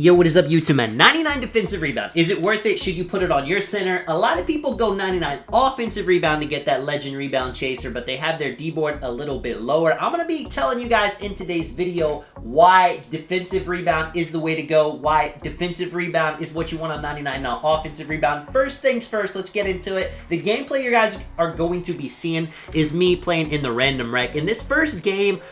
Yo, what is up, YouTube, man? 99 defensive rebound. Is it worth it? Should you put it on your center? A lot of people go 99 offensive rebound to get that legend rebound chaser, but they have their D-board a little bit lower. I'm going to be telling you guys in today's video why defensive rebound is the way to go, why defensive rebound is what you want on 99, not offensive rebound. First things first, let's get into it. The gameplay you guys are going to be seeing is me playing in the random rec. In this first game,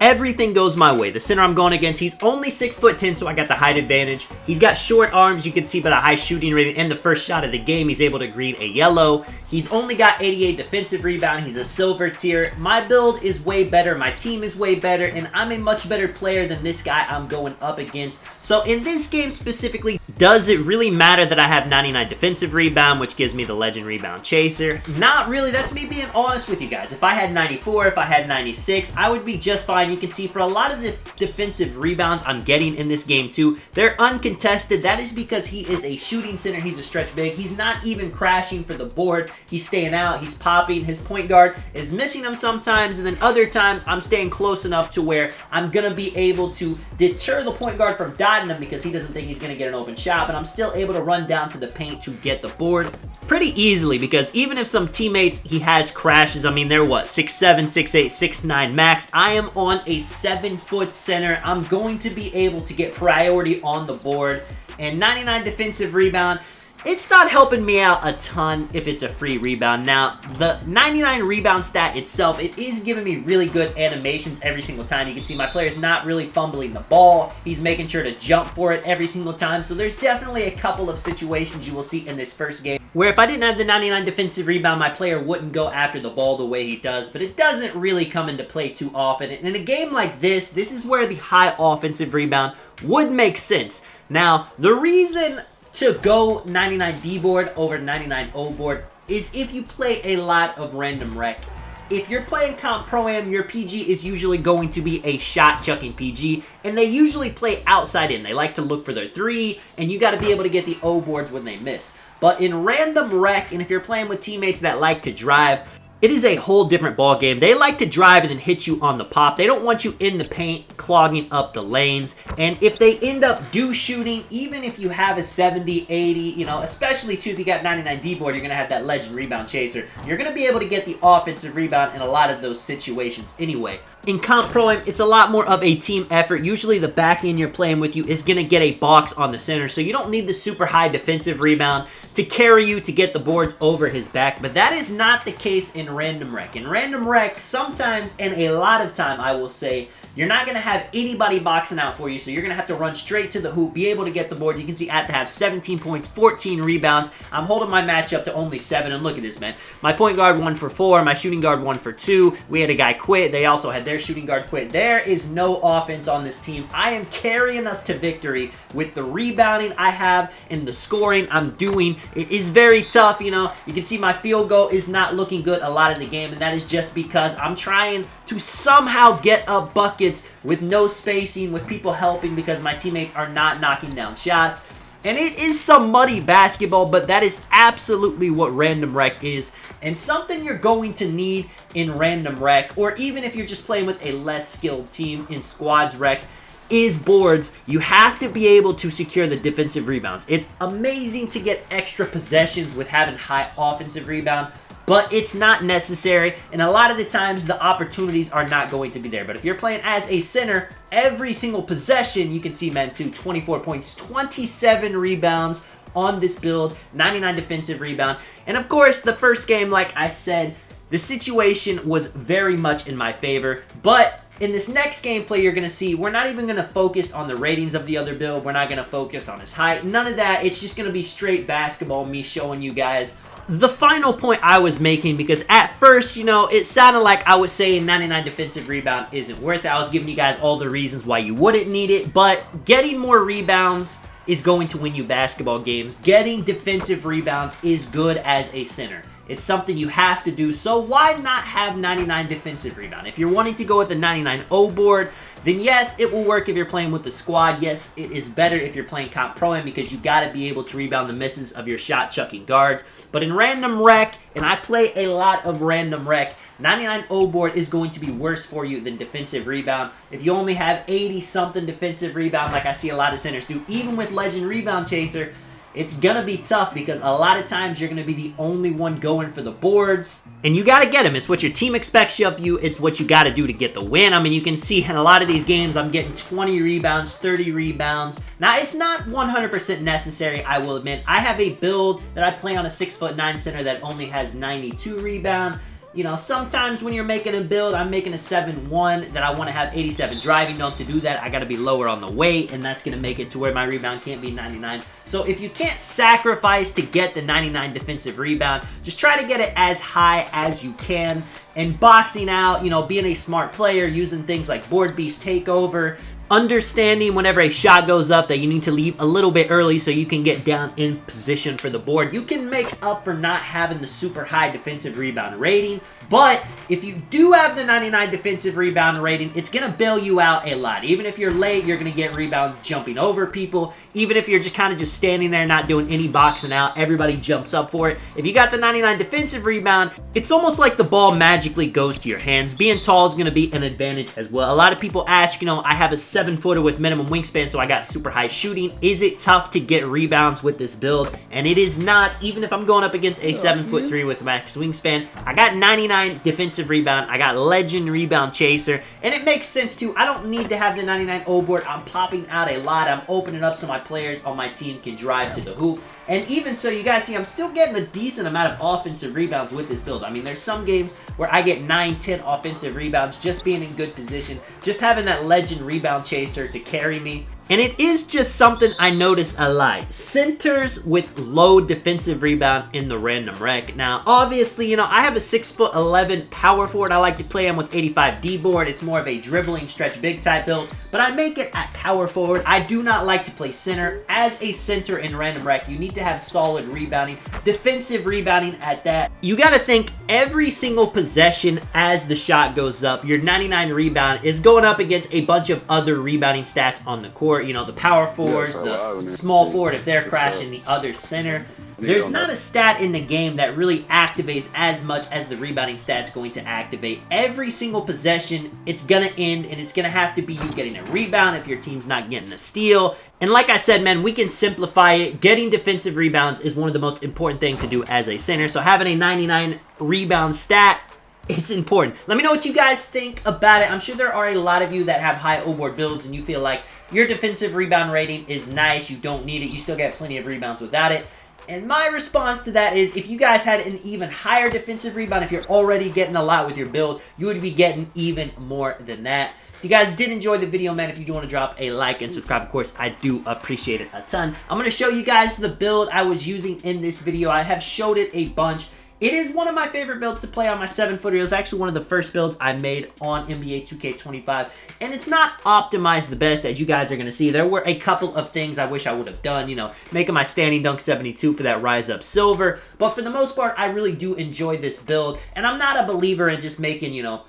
everything goes my way. The center I'm going against, he's only 6'10", so I got the height advantage. He's got short arms, you can see by the high shooting rating, and the first shot of the game, he's able to green a yellow. He's only got 88 defensive rebound. He's a silver tier. My build is way better. My team is way better, and I'm a much better player than this guy I'm going up against. So in this game specifically, does it really matter that I have 99 defensive rebound, which gives me the legend rebound chaser? Not really. That's me being honest with you guys. If I had 94, if I had 96, I would be just fine. You can see for a lot of the defensive rebounds I'm getting in this game too, they're uncontested. That is because he is a shooting center. He's a stretch big. He's not even crashing for the board. He's staying out. He's popping. His point guard is missing him sometimes, and then other times I'm staying close enough to where I'm going to be able to deter the point guard from dotting him because he doesn't think he's going to get an open shot, but I'm still able to run down to the paint to get the board pretty easily, because even if some teammates he has crashes, I mean, they're what, 6'7", 6'8", 6'9 max. I am on a 7-foot center. I'm going to be able to get priority on the board, and 99 defensive rebound, it's not helping me out a ton if it's a free rebound. Now, the 99 rebound stat itself, it is giving me really good animations every single time. You can see my player's not really fumbling the ball. He's making sure to jump for it every single time. So there's definitely a couple of situations you will see in this first game where if I didn't have the 99 defensive rebound, my player wouldn't go after the ball the way he does, but it doesn't really come into play too often. And in a game like this is where the high offensive rebound would make sense. Now, the reason to go 99 D board over 99 O board is if you play a lot of random rec. If you're playing Comp Pro-Am, your PG is usually going to be a shot-chucking PG, and they usually play outside in. They like to look for their three, and you got to be able to get the O boards when they miss. But in random rec, and if you're playing with teammates that like to drive, it is a whole different ball game. They like to drive and then hit you on the pop. They don't want you in the paint clogging up the lanes. And if they end up shooting, even if you have a 70, 80, you know, especially too if you got 99 D board, you're going to have that legend rebound chaser. You're going to be able to get the offensive rebound in a lot of those situations anyway. In Comp Pro-Am, it's a lot more of a team effort. Usually the back end you're playing with you is going to get a box on the center, so you don't need the super high defensive rebound to carry you to get the boards over his back. But that is not the case in random rec. In random rec, sometimes and a lot of time, I will say, you're not going to have anybody boxing out for you, so you're going to have to run straight to the hoop, be able to get the board. You can see I have to have 17 points, 14 rebounds. I'm holding my match up to only 7, and look at this, man. My point guard 1 for 4, my shooting guard 1 for 2. We had a guy quit. They also had their shooting guard quit. There is no offense on this team. I am carrying us to victory with the rebounding I have and the scoring I'm doing. It is very tough, you know. You can see my field goal is not looking good a lot of the game, and that is just because I'm trying to somehow get up buckets with no spacing, with people helping because my teammates are not knocking down shots. And it is some muddy basketball, but that is absolutely what random rec is, and something you're going to need in random rec, or even if you're just playing with a less skilled team in squads rec, is boards. You have to be able to secure the defensive rebounds. It's amazing to get extra possessions with having high offensive rebound, but it's not necessary, and a lot of the times the opportunities are not going to be there. But if you're playing as a center, every single possession, you can see, man, too, 24 points, 27 rebounds on this build, 99 defensive rebound. And of course, the first game, like I said, the situation was very much in my favor, but in this next gameplay, you're going to see we're not even going to focus on the ratings of the other build. We're not going to focus on his height. None of that. It's just going to be straight basketball, me showing you guys the final point I was making, because at first, you know, it sounded like I was saying 99 defensive rebound isn't worth it. I was giving you guys all the reasons why you wouldn't need it, but getting more rebounds is going to win you basketball games. Getting defensive rebounds is good as a center. It's something you have to do, so why not have 99 defensive rebound? If you're wanting to go with the 99 O board, then yes, it will work if you're playing with the squad. Yes, it is better if you're playing Comp Pro-Am because you got to be able to rebound the misses of your shot-chucking guards. But in random rec, and I play a lot of random rec, 99 O board is going to be worse for you than defensive rebound. If you only have 80-something defensive rebound, like I see a lot of centers do, even with Legend Rebound Chaser, it's gonna be tough because a lot of times you're gonna be the only one going for the boards. And you gotta get them. It's what your team expects of you. It's what you gotta do to get the win. I mean, you can see in a lot of these games, I'm getting 20 rebounds, 30 rebounds. Now, it's not 100% necessary, I will admit. I have a build that I play on a 6'9" center that only has 92 rebound. You know, sometimes when you're making a build, I'm making a 7-1 that I want to have 87 driving dunk. To do that, I got to be lower on the weight, and that's going to make it to where my rebound can't be 99. So if you can't sacrifice to get the 99 defensive rebound, just try to get it as high as you can. And boxing out, you know, being a smart player, using things like Board Beast Takeover, understanding whenever a shot goes up that you need to leave a little bit early so you can get down in position for the board. You can make up for not having the super high defensive rebound rating, but if you do have the 99 defensive rebound rating, it's going to bail you out a lot. Even if you're late, you're going to get rebounds jumping over people. Even if you're just kind of just standing there not doing any boxing out, everybody jumps up for it. If you got the 99 defensive rebound, it's almost like the ball magically goes to your hands. Being tall is going to be an advantage as well. A lot of people ask, you know, I have a 7-footer with minimum wingspan, so I got super high shooting. Is it tough to get rebounds with this build? And it is not. Even if I'm going up against a 7'3" with max wingspan, I got 99 defensive rebound. I got Legend Rebound Chaser, and it makes sense too. I don't need to have the 99 O board. I'm popping out a lot. I'm opening up so my players on my team can drive to the hoop. And even so, you guys see, I'm still getting a decent amount of offensive rebounds with this build. I mean, there's some games where I get 9, 10 offensive rebounds just being in good position, just having that Legend Rebound Chaser to carry me. And it is just something I notice a lot. Centers with low defensive rebound in the random rec. Now, obviously, you know, I have a 6'11" power forward. I like to play him with 85 D board. It's more of a dribbling stretch big type build, but I make it at power forward. I do not like to play center. As a center in random rec, you need to have solid rebounding, defensive rebounding at that. You got to think every single possession as the shot goes up, your 99 rebound is going up against a bunch of other rebounding stats on the court. You know, the power forward, the small forward, if they're crashing, the other center. There's not a stat in the game that really activates as much as the rebounding stat's going to activate. Every single possession, it's going to end, and it's going to have to be you getting a rebound if your team's not getting a steal. And like I said, man, we can simplify it. Getting defensive rebounds is one of the most important things to do as a center. So having a 99 rebound stat, it's important. Let me know what you guys think about it. I'm sure there are a lot of you that have high O-board builds and you feel like your defensive rebound rating is nice. You don't need it. You still get plenty of rebounds without it. And my response to that is, if you guys had an even higher defensive rebound, if you're already getting a lot with your build, you would be getting even more than that. If you guys did enjoy the video, man, if you do want to drop a like and subscribe, of course, I do appreciate it a ton. I'm going to show you guys the build I was using in this video. I have showed it a bunch. It is one of my favorite builds to play on my 7-footer. It was actually one of the first builds I made on NBA 2K25. And it's not optimized the best, as you guys are going to see. There were a couple of things I wish I would have done. You know, making my standing dunk 72 for that Rise Up Silver. But for the most part, I really do enjoy this build. And I'm not a believer in just making, you know,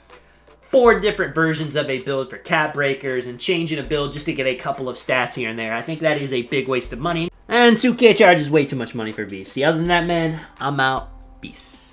4 different versions of a build for cap breakers and changing a build just to get a couple of stats here and there. I think that is a big waste of money. And 2K charges way too much money for VC. Other than that, man, I'm out. Peace.